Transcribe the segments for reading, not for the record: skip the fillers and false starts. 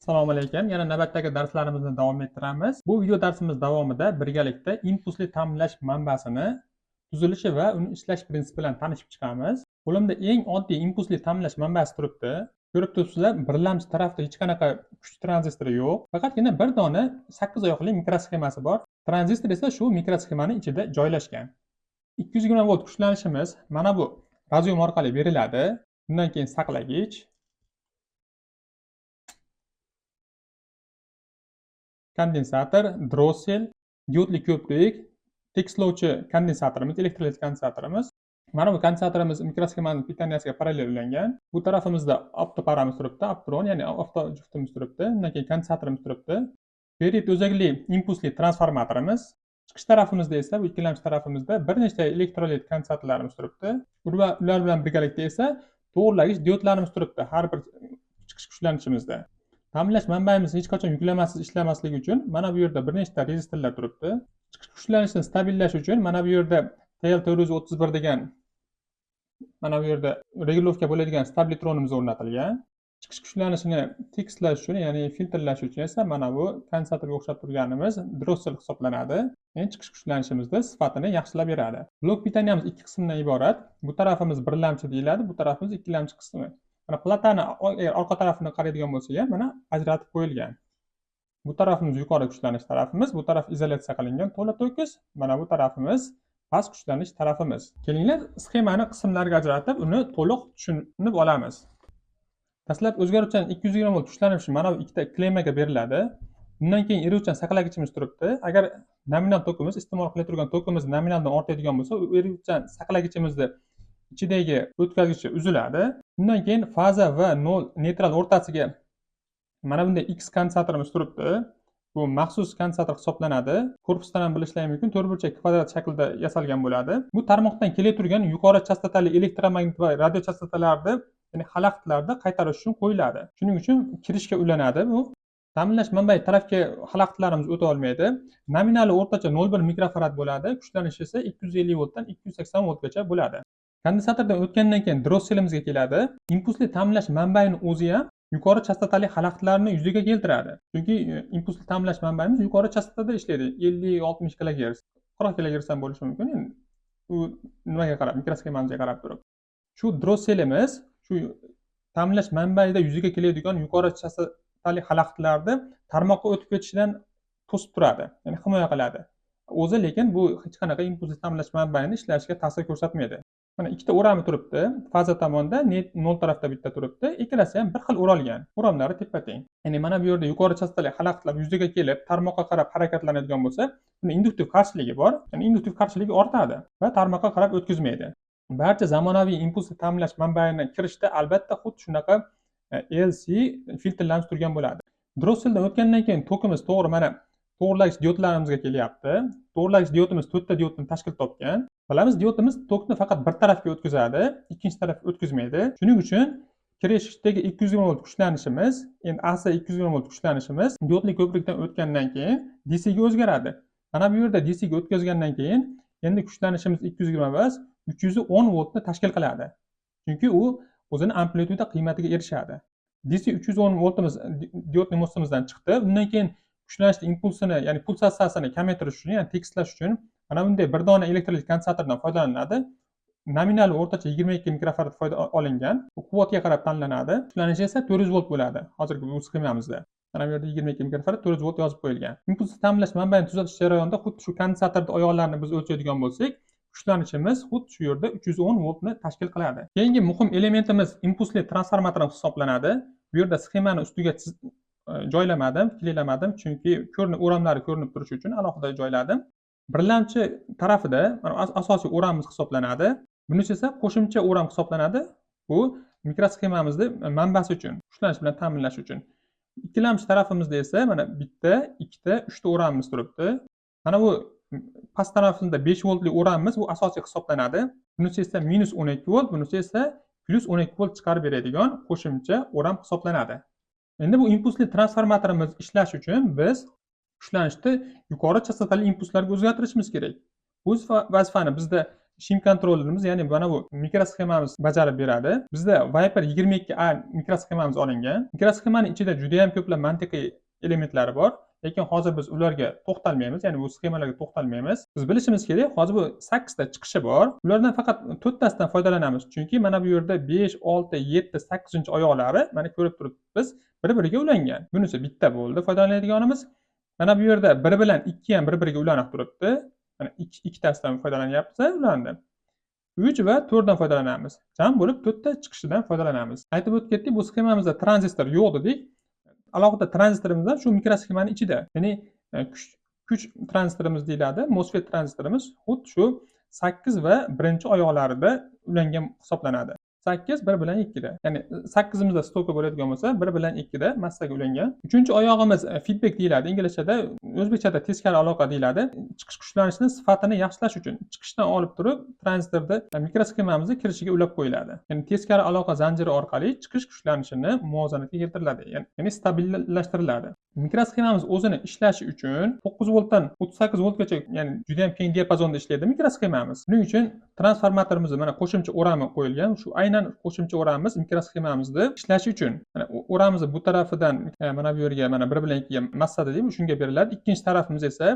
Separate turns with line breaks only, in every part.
Assalomu alaykum. Yana navbatdagi darslarimizni davom ettiramiz. Bu video darsimiz davomida birgalikda impulsli ta'minlash manbasini tuzilishi va uni ishlash prinsipi bilan tanishib chiqamiz. Qo'limda eng oddiy impulsli ta'minlash manbasi turibdi. Ko'rib turibsizlar, birlamchi tarafda hech qanaqa kuch tranzistori yo'q. Faqatgina bir dona 8 oyoqli mikrosxemasi bor. Tranzistor esa shu mikrosxemaning ichida joylashgan. 220 volt kuchlanishimiz mana bu razyum orqali beriladi. Undan keyin saqlagich, kondensator, drossel, diodli ko'prik, tekislovchi kondensatorimiz, elektrolit kondensatorimiz. Mana bu kondensatorimiz mikrosxemaning pitanyasiga parallel ulangan. Bu tarafimizda optoparamiz turibdi, optron, ya'ni opto juftimiz turibdi. Undan keyin kondensatorimiz turibdi. Ferit o'zagli impulsli transformatorimiz. Chiqish tarafimizda esa bu ikkilamchi tarafimizda bir nechta elektrolit kondensatorlarimiz turibdi. Ular bilan birgalikda esa to'g'irlagich diodlarimiz turibdi har bir chiqish kuchlanishimizda. Ta'minlash manbayimiz hech qachon yuklamassiz ishlamasligi uchun mana bu yerda bir nechta rezistorlar turibdi. Chiqish kuchlanishini stabillash uchun mana bu yerda TL431 degan mana bu yerda regulovka bo'ladigan stabilitronimiz o'rnatilgan. Chiqish kuchlanishini tekslash uchun, ya'ni filtrlash uchun esa mana bu kondensatorga o'xshab turganimiz drossel hisoblanadi. Endi chiqish kuchlanishimizda sifatini yaxshilab beradi. Blok pitaniyamiz ikki qismdan iborat. Bu tarafimiz birlamchi deyiladi, bu tarafimiz ikkilamchi qismi. Mana platani orqa tarafini qaraydigan bo'lsak ham mana ajratib qo'yilgan. Bu tarafimiz yuqori kuchlanish tarafimiz, bu taraf izolyatsiya qilingan to'la to'kis, mana bu tarafimiz past kuchlanish tarafimiz. Kelinglar sxemani qismlarga ajratib, uni to'liq tushunib olamiz. Dastlab o'zgaruvchan 220 volt kuchlanish mana bu ikkita klemaga beriladi. Undan keyin eruvchan saqlagichimiz turibdi. Agar nominal tokimiz, iste'mol qilib turgan tokimiz nominaldan ortaydigan bo'lsa, eruvchan saqlagichimizni ichidagi o'tkazgichi uziladi. Undan keyin faza va neytral o'rtasiga mana bunday X kondensatorimiz turibdi. Bu maxsus kondensator hisoblanadi. Korpusdan ham bilishlari mumkin. To'rtburchak kvadrat shaklda yasalgan bo'ladi. Bu tarmoqdan kelib turgan yuqori chastotali elektromagnit va radio chastotalarni, ya'ni xalaqitlarda qaytarish uchun qo'yiladi. Shuning uchun kirishga ulanadi bu. Ta'minlash manbai tarafga xalaqitlarimiz o'ta olmaydi. Nominali o'rtacha 0,1 mikrofarad bo'ladi. Kuchlanishi esa 250 voltdan 280 voltgacha bo'ladi. Kondensatordan o'tgandan keyin drosselimizga keladi. Impulsli ta'minlash manbaini o'zi ham yuqori chastotali xalaqitlarni yuzaga keltiradi. Chunki impulsli ta'minlash manbayimiz yuqori chastotada ishlaydi. 50-60 kHz, 40 kHz ham bo'lishi mumkin. U nimaga qarab, mikrosxemamizga qarab turib. Shu drosselimiz shu ta'minlash manbayida yuzaga keladigan yuqori chastotali xalaqitlarni tarmoqqa o'tib ketishidan to'sib turadi, ya'ni himoya qiladi. O'zi lekin bu hech qanaqa impulsli ta'minlash manbayini ishlashiga ta'sir ko'rsatmaydi. Mana ikkita o'rami turibdi. Faza tomonda nol tarafda bitta turibdi. Ikkalasi ham bir xil o'ralgan. O'ramlari teppa-teng. Ya'ni mana bu yerda yuqori chastotali xalaqitlar yuzaga kelib, tarmoqqa qarab harakatlanadigan bo'lsa, buni induktiv qarshiligi bor. Ya'ni induktiv qarshiligi ortadi va tarmoqqa qarab o'tkazmaydi. Barcha zamonaviy impulsli ta'minlash manbayini kirishda albatta xuddi shunaqa LC filtrlanib turgan bo'ladi. Drosseldan o'tgandan keyin tokimiz to'g'ri mana to'g'irlagich diodlarimizga kelyapti. To'g'irlagich diodimiz 4 ta dioddan tashkil topgan. Bilamiz, diodimiz tokni faqat bir tarafga o'tkazadi, ikkinchi tarafga o'tkazmaydi. Shuning uchun kirishdagi 220 volt kuchlanishimiz, endi AC 220 volt kuchlanishimiz diodli ko'prikdan o'tgandan keyin DC ga o'zgaradi. Mana bu yerda DC ga o'tkazgandan keyin endi kuchlanishimiz 220 emas, 310 voltni tashkil qiladi. Chunki u o'zini amplituda qiymatiga erishadi. DC 310 voltimiz diodli mostimizdan chiqdi. Undan keyin kuchlanishning impulsini, ya'ni pulsatsiyasini kamaytirish uchun, ya'ni tekslash uchun mana bunday bir dona elektrolit kondensatordan foydalaniladi. Nominal o'rtacha 22 mikrofarad olingan. Bu quvvatga qarab tanlanadi. Kuchlanishi esa 400 volt bo'ladi. Hozirgi bu sxemamizda. Mana bu yerda 22 mikrofarad 400 volt yozib qo'yilgan. Impulsli ta'minlash manbayini tuzatish jarayonida xuddi shu kondensatorning oyoqlarini biz o'lchaydigan bo'lsak, kuchlanishimiz xuddi shu yerda 310 voltni tashkil qiladi. Keyingi muhim elementimiz impulsli transformator hisoblanadi. Bu yerda sxemani ustiga joylamadim, kliklamadim, chunki o'ramlari ko'rinib turishi uchun alohida joyladim. Birlamchi tarafida asosiy o'ramimiz hisoblanadi. Bunisi esa qo'shimcha o'ram hisoblanadi. Bu mikrosxemamizni manbasi uchun, kuchlanish bilan ta'minlash uchun. Ikkilamchi tarafimizda esa mana bitta, ikkita, uchta o'ramimiz turibdi. Mana bu past tarafimizda 5 voltli o'ramimiz bu asosiy hisoblanadi. Bunisi esa -12 volt, bunisi esa +12 volt chiqarib beradigan qo'shimcha o'ram hisoblanadi. Endi bu impulsli transformatorimiz ishlash uchun biz kuchlanishni yuqori chastotali impulslarga o'zgartirishimiz kerak. Bu vazifani bizda shim kontrollerimiz, ya'ni mana bu mikrosxemamiz bajarib beradi. Bizda Viper 22A mikrosxemamiz olingan. Mikrosxemaning ichida juda ham ko'plab mantiqiy elementlari bor. Lekin hozir biz ularga to'xtalmaymiz, ya'ni bu sxemalarga to'xtalmaymiz. Biz bilishimiz kerak, hozir bu 8 ta chiqishi bor. Ulardan faqat 4 tasidan foydalanamiz. Chunki mana bu yerda 5, 6, 7, 8-oyoqlari mana ko'rib turibmiz, bir-biriga ulangan. Bunisi bitta bo'ldi foydalanadiganimiz. Mana bu yerda 1 bilan 2 ham bir-biriga ulanib turibdi. Mana ikkitasidan foydalanyapmiz, ulandi. 3 va 4 dan foydalanamiz. Jam bo'lib 4 ta chiqishidan foydalanamiz. Aytib o'tdik, bu sxemamizda tranzistor yo'q dedik. Alohida tranzistorimiz ham shu mikrosxemaning ichida. Ya'ni kuch tranzistorimiz deyiladi. MOSFET tranzistorimiz xuddi shu 8 va 1-oyoqlarida ulangan hisoblanadi. 8 1 bilan 2 da. Ya'ni 8imizda stolka bo'ladigan bo'lsa, 1 bilan 2 da massaga ulangan. 3-oyog'imiz feedback deyiladi. Inglizchada, o'zbekchada teskari aloqa deyiladi. Chiqish kuchlanishini sifatini yaxshilash uchun chiqishdan olib turib tranzistorda mikrosxemamizga kirishiga ulab qo'yiladi. Ya'ni teskari aloqa zanjiri orqali chiqish kuchlanishini muvozanatga keltiriladi. Ya'ni stabillashtiriladi. Mikrosxemamiz o'zini ishlashi uchun 9 voltdan 38 voltgacha, ya'ni juda ham keng diapazonda ishlaydi mikrosxemamiz. Buning uchun transformatorimiz mana qo'shimcha o'rami qo'yilgan. Shu aynan qo'shimcha o'ramimiz mikrosxemamizni ishlashi uchun mana o'ramizni bu tarafidan mana bu yerga mana 1 bilan 2 ga massa deymiz, shunga beriladi. Ikkinchi tarafimiz esa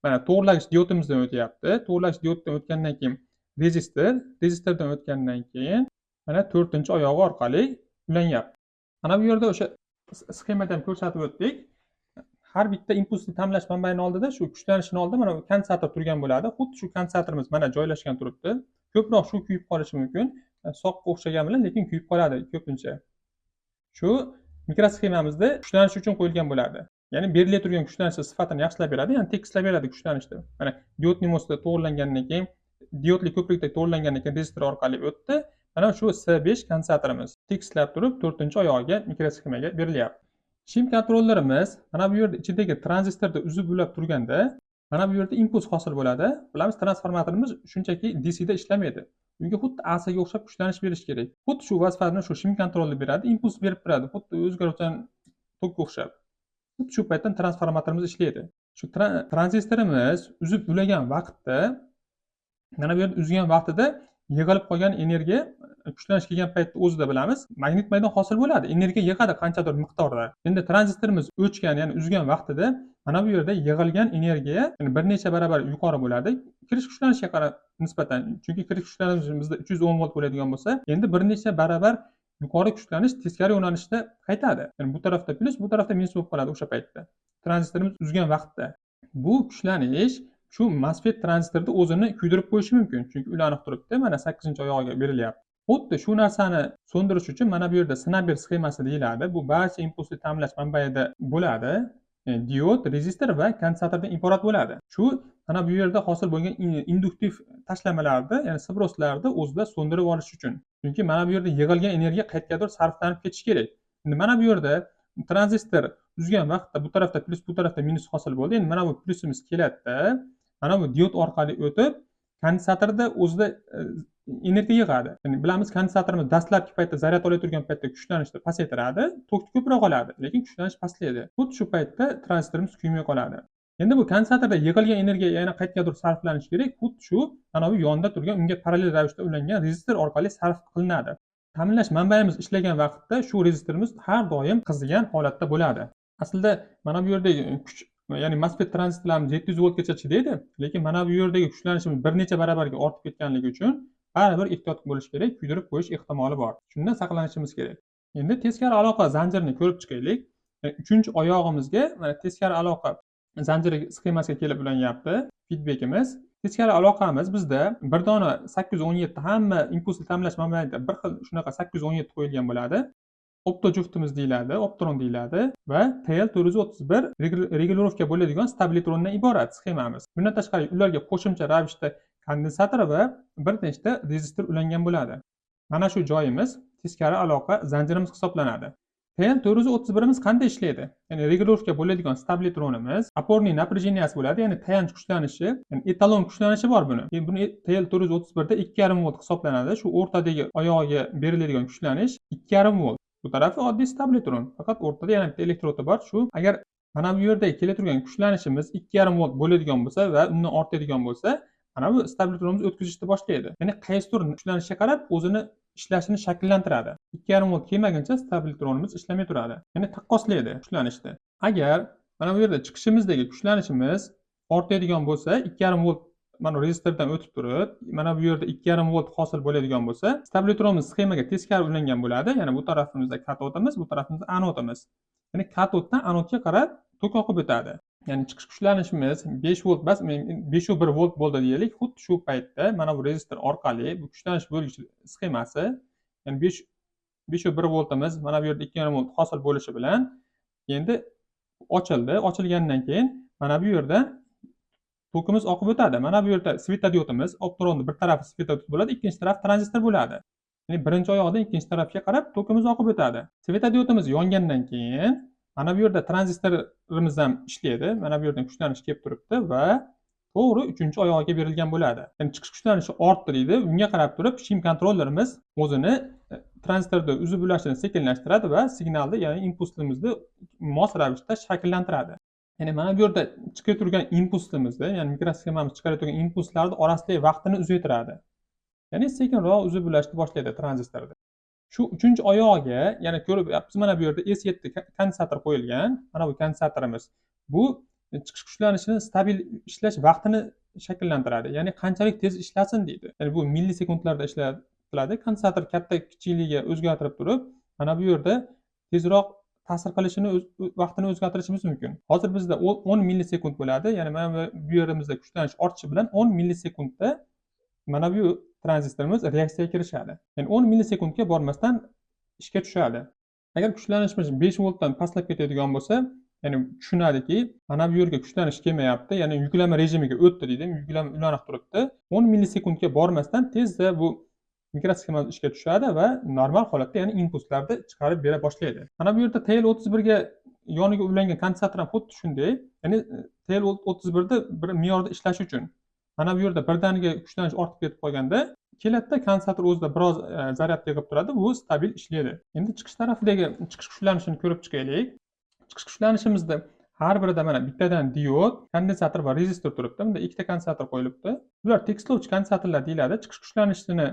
mana to'g'irlagich diotimizdan o'tyapti. To'g'irlagich dioddan o'tgandan keyin rezistordan o'tgandan keyin mana 4-oyog'i orqali ulanyapti. Mana bu yerda o'sha sxemada ham ko'rsatib o'tdik. Har bitta impulsni ta'minlash manbayining oldida shu kuchlanishning oldida mana kondensator turgan bo'ladi. Xuddi shu kondensatorimiz mana joylashgan turibdi. Ko'proq shu kuyib qolishi mumkin. Soqqa o'xshagan bilan, lekin kuyib qoladi ko'pincha. Shu mikrosxemamizda kuchlanish uchun qo'yilgan bo'ladi. Ya'ni berilib turgan kuchlanish sifatini yaxshilab beradi, ya'ni tekislab beradi kuchlanishni. Mana diodning mosida to'g'irlangandan keyin, diodli ko'prikda to'g'irlangandan keyin rezistor orqali o'tdi. Mana shu S5 kondensatorimiz tekislab turib 4-oyog'iga mikrosxemaga berilyapti. Shim kontrollerimiz mana bu yerda ichidagi tranzistorda uzib ulab turganda mana bu yerda impuls hosil bo'ladi. Bilamiz, transformatorimiz shunchaki DC da ishlamaydi. Unga xuddi AC ga o'xshab kuchlanish berish kerak. Xuddi shu vazifani shu shim kontroller beradi, impuls berib turadi, xuddi o'zgaruvchan tokka o'xshab. Xuddi shu paytda transformatorimiz ishlaydi. Shu tranzistorimiz uzib ulagan vaqtda mana bu yerda uzgan vaqtida yig'ilib qolgan energiya kuchlanish kelgan paytda o'zida bilamiz, magnit maydon hosil bo'ladi. Energiya yig'adi qanchadir miqdorda. Endi tranzistorimiz o'chgan, ya'ni uzgan vaqtida mana bu yerda yig'ilgan energiya bir necha barobar yuqori bo'ladi. Kirish kuchlanishiga qarab nisbatan. Chunki kirish kuchlanishimiz bizda 310 volt bo'ladigan bo'lsa, endi bir necha barobar yuqori kuchlanish teskari yo'nalishda qaytadi. Ya'ni bu tarafda plyus, bu tarafda minus bo'lib qoladi o'sha paytda. Tranzistorimiz uzgan vaqtda. Bu kuchlanish shu MOSFET tranzistorda o'zini kuydirib qo'yishi mumkin. Chunki ulanib turibdi, mana 8-oyog'iga berilyapti. Xuddi shu narsani so'ndirish uchun mana bu yerda Snaber sxemasi deyiladi. Bu barcha impulsni ta'minlash manbayida bo'ladi. Diod, rezistor va kondensatordan iborat bo'ladi. Shu mana bu yerda hosil bo'lgan induktiv tashlamalarni, ya'ni sbroslarni o'zida so'ndirib olish uchun. Chunki mana bu yerda yig'ilgan energiya qayergadir sarflanib ketishi kerak. Endi mana bu yerda tranzistor uzgan vaqtda bu tarafda plyus, bu tarafda minus hosil bo'ldi. Endi mana bu plyusimiz keladi-da, mana bu diod orqali o'tib kondensatorda o'zida energiya yig'adi. Ya'ni bilamiz, kondensatorimiz dastlabki paytda zaryad ola turgan paytda kuchlanishni pasaytiradi, tokk ko'proq oladi, lekin kuchlanish pastlaydi. Xuddi shu paytda tranzistorimiz kuymay qoladi. Endi bu kondensatorda yig'ilgan energiya yana qayergadir sarflanishi kerak. Xuddi shu mana bu yonida turgan, unga parallel ravishda ulangan rezistor orqali sarf qilinadi. Ta'minlash manbayimiz ishlagan vaqtda shu rezistorimiz har doim qizigan holatda bo'ladi. Aslida mana bu yerdagi kuch, ya'ni MOSFET tranzistorlarimiz 700 voltgacha chidaydi, lekin mana bu yerdagi kuchlanishimiz bir necha barobarga ortib ketganligi uchun baribir ehtiyot bo'lish kerak, kuydirib qo'yish ehtimoli bor. Shundan saqlanishimiz kerak. Endi teskari aloqa zanjirini ko'rib chiqaylik. 3-oyog'imizga mana teskari aloqa zanjiri sxemasiga kelib ulanyapti. Feedbackimiz. Teskari aloqamiz bizda bir dona 817, hamma impulsni ta'minlash manbayida bir xil shunaqa 817 qo'yilgan bo'ladi. Opto juftimiz deyiladi, optron deyiladi va TL431 regulirovka bo'ladigan stabilitrondan iborat sxemamiz. Bundan tashqari ularga qo'shimcha ravishda kondensator va bir nechta rezistor ulangan bo'ladi. Mana shu joyimiz teskari aloqa zanjirimiz hisoblanadi. TL431imiz qanday ishlaydi? Ya'ni regulirovka bo'ladigan stabilitronimiz oporniy naprejeniyasi bo'ladi, ya'ni tayanch kuchlanishi, ya'ni etalon kuchlanishi bor buni. Buni TL431 da 2,5 volt hisoblanadi. Shu o'rtadagi oyog'iga beriladigan kuchlanish 2,5 volt. Bu tarafi oddiy stabilitron. Faqat o'rtada yana bitta elektrodi bor. Shu agar mana bu yerda kelib turgan kuchlanishimiz 2,5 volt bo'ladigan bo'lsa va undan ortadigan bo'lsa, mana bu stabilyatorimiz o'tkazishni boshlaydi. Ya'ni qaysidir kuchlanishga qarab o'zini ishlashini shakllantiradi. 2,5 volt kelmaguncha stabilyatorimiz ishlamay turadi. Ya'ni taqqoslaydi kuchlanishni. Agar mana bu yerda chiqishimizdagi kuchlanishimiz ortadigan bo'lsa, 2,5 volt mana rezistordan o'tib turib, mana bu yerda 2,5 volt hosil bo'ladigan bo'lsa, stabilyatorimiz sxemaga teskari ulangan bo'ladi. Ya'ni bu tarafimizda katodimiz, bu tarafimizda anodimiz. Ya'ni katoddan anodga qarab tok oqib o'tadi. Ya'ni chiqish kuchlanishimiz 5 volt bas 5,1 volt bo'ldi deylik. Xuddi shu paytda mana bu rezistor orqali bu kuchlanish bo'lgich sxemasi, ya'ni 5,1 voltimiz mana bu yerda 2,5 volt hosil bo'lishi bilan endi ochildi. Ochilgandan keyin mana bu yerda tokimiz oqib o'tadi. Mana bu yerda svetodiodimiz, optronning bir tarafi svetodiod bo'ladi, ikkinchi taraf tranzistor bo'ladi. Ya'ni birinchi oyog'idan ikkinchi tarafga qarab tokimiz oqib o'tadi. Svetodiodimiz yongandan keyin mana bu yerda tranzistorimiz ham ishlaydi. Mana bu yerdan kuchlanish kelib turibdi va to'g'ri 3-oyog'iga berilgan bo'ladi. Ya'ni chiqish kuchlanishi ortdi deydi. Unga qarab turib shim kontrollerimiz o'zini tranzistorda uzib ulashini sekinlashtiradi va signalni, ya'ni impulsimizni mos ravishda shakllantiradi. Ya'ni mana bu yerda chiqib turgan impulsimizni, ya'ni mikrosxemamiz chiqarib turgan impulslarning orasidagi vaqtni uzaytiradi. Ya'ni sekinroq uzib ulashni boshlaydi tranzistorda. Shu 3-oyog'iga, ya'ni ko'rib yapsiz, mana bu yerda S7 kondensator qo'yilgan. Mana bu kondensatorimiz. Bu chiqish kuchlanishini stabil ishlash vaqtini shakllantiradi. Ya'ni qanchalik tez ishlasin deydi. Ya'ni bu millisekundlarda ishlatiladi. Kondensator katta kichikligiga o'zgartirib turib, mana bu yerda tezroq ta'sir qilishini vaqtini o'zgartirishimiz mumkin. Hozir bizda 10 millisekund bo'ladi. Ya'ni mana bu yerimizda kuchlanish ortishi bilan 10 millisekundda mana bu tranzistorimiz reaksiyaga kirishadi. Ya'ni 10 millisekundga bormasdan ishga tushadi. Agar kuchlanishimiz 5 voltdan pastlab ketadigan bo'lsa, ya'ni tushunadiki, mana bu yerga kuchlanish kelmayapti, ya'ni yuklama rejimiga o'tdi deydi. Yuklama ulanib turibdi. 10 millisekundga bormasdan tezda bu mikrosxemamiz ishga tushadi va normal holatda, ya'ni impulslarni chiqarib bera boshlaydi. Mana bu yerda TL31 ga yoniga ulangan kondensator ham xuddi shunday. Ya'ni TL31 da bir me'yorda ishlash uchun mana bu yerda birdaniga kuchlanish ortib ketib qolganda, keladida kondensator o'zida biroz zaryadka qilib turadi, bu stabil ishlaydi. Endi chiqish tarafidagi chiqish kuchlanishini ko'rib chiqaylik. Chiqish kuchlanishimizda har birida mana bittadan diod, kondensator va rezistor turibdi. Bunda ikkita kondensator qo'yilibdi. Bular tekislovchi kondensatorlar deyiladi. Chiqish kuchlanishini,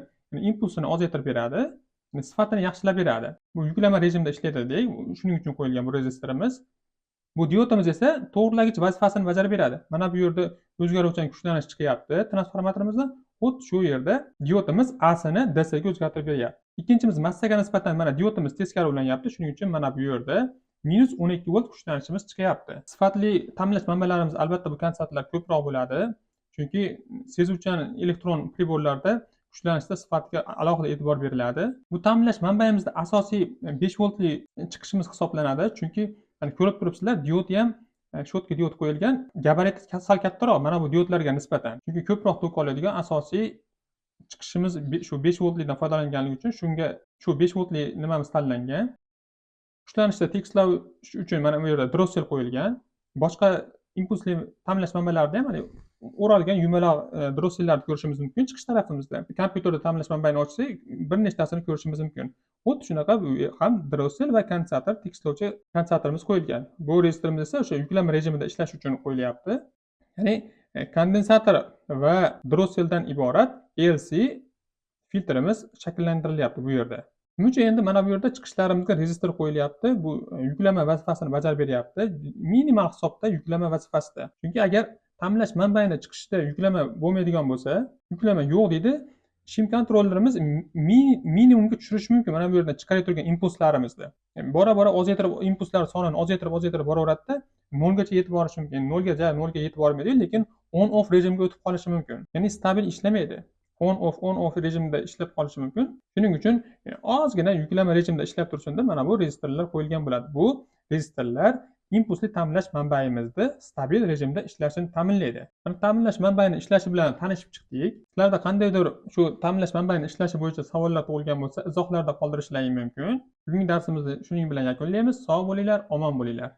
impulsini ozaytirib beradi, sifatini yaxshilab beradi. Bu yuklama rejimida ishlaydi deylik. Shuning uchun qo'yilgan bu rezistorimiz. Bu diodimiz esa to'g'rilagich vazifasini bajarib beradi. Mana bu yerda o'zgaruvchan kuchlanish chiqyapti transformatorimizdan. Xuddi shu yerda diodimiz A sini D ga o'zgartirib beryapti. Ikkinchimiz massaga nisbatan mana diodimiz teskari ulanyapti. Shuning uchun mana bu yerda -12 volt kuchlanishimiz chiqyapti. Sifatli ta'minlash manbalarimiz albatta bu kondensatorlar ko'proq bo'ladi. Chunki sezuvchan elektron priborlarda kuchlanishda sifatga alohida e'tibor beriladi. Bu ta'minlash manbayimizda asosiy 5 voltli chiqishimiz hisoblanadi. Chunki ko'rib turibsizlar, diod ham shotka diod qo'yilgan, gabariti sal kattaroq mana bu diodlarga nisbatan. Chunki ko'proq tok oladigan asosiy chiqishimiz shu 5 voltlidan foydalanganligi uchun shunga shu 5 voltli nimamiz tanlangan. Kuchlanishda tekslash uchun mana bu yerda drossel qo'yilgan. Boshqa impulsli ta'minlash manbalarida ham o'ralgan yumaloq drossellarni ko'rishimiz mumkin chiqish tarafimizda. Kompyuterda ta'minlash manbayini ochsak, bir nechtasini ko'rishimiz mumkin. Xuddi shunaqa bu ham drossel va kondensator tekislovchi kondensatorimiz qo'yilgan. Bu rezistorimiz esa o'sha yuklama rejimida ishlash uchun qo'yilyapti. Ya'ni kondensator va drosseldan iborat LC filtrimiz shakllantirilyapti bu yerda. Nima uchun endi mana bu yerda chiqishlarimizga rezistor qo'yilyapti. Bu yuklama vazifasini bajarib beryapti. Minimal hisobda yuklama vazifasida. Chunki agar ta'minlash manbayida chiqishda yuklama bo'lmaydigan bo'lsa, yuklama yo'q deydi. Shim kontrollerimiz minimumga tushirish mumkin. Mana bu yerdan chiqarib turgan impulslarimizni. Bora-bora ozaytirib impulslar sonini ozaytirib boraveradida 0 gacha yetib borishi mumkin. 0 ga yetib bormaydi, lekin on off rejimga o'tib qolishi mumkin. Ya'ni stabil ishlamaydi. On off rejimda ishlab qolishi mumkin. Shuning uchun ozgina yuklama rejimda ishlab turishda mana bu rezistorlar qo'yilgan bo'ladi. Bu rezistorlar impulsli ta'minlash manbayimizni stabil rejimda ishlashini ta'minlaydi. Mana ta'minlash manbayining ishlashi bilan tanishib chiqdik. Sizlarda qandaydir shu ta'minlash manbayining ishlashi bo'yicha savollar tug'ilgan bo'lsa, izohlarda qoldirishlaring mumkin. Bugungi darsimizni shuning bilan yakunlaymiz. Sog' bo'linglar, omon bo'linglar.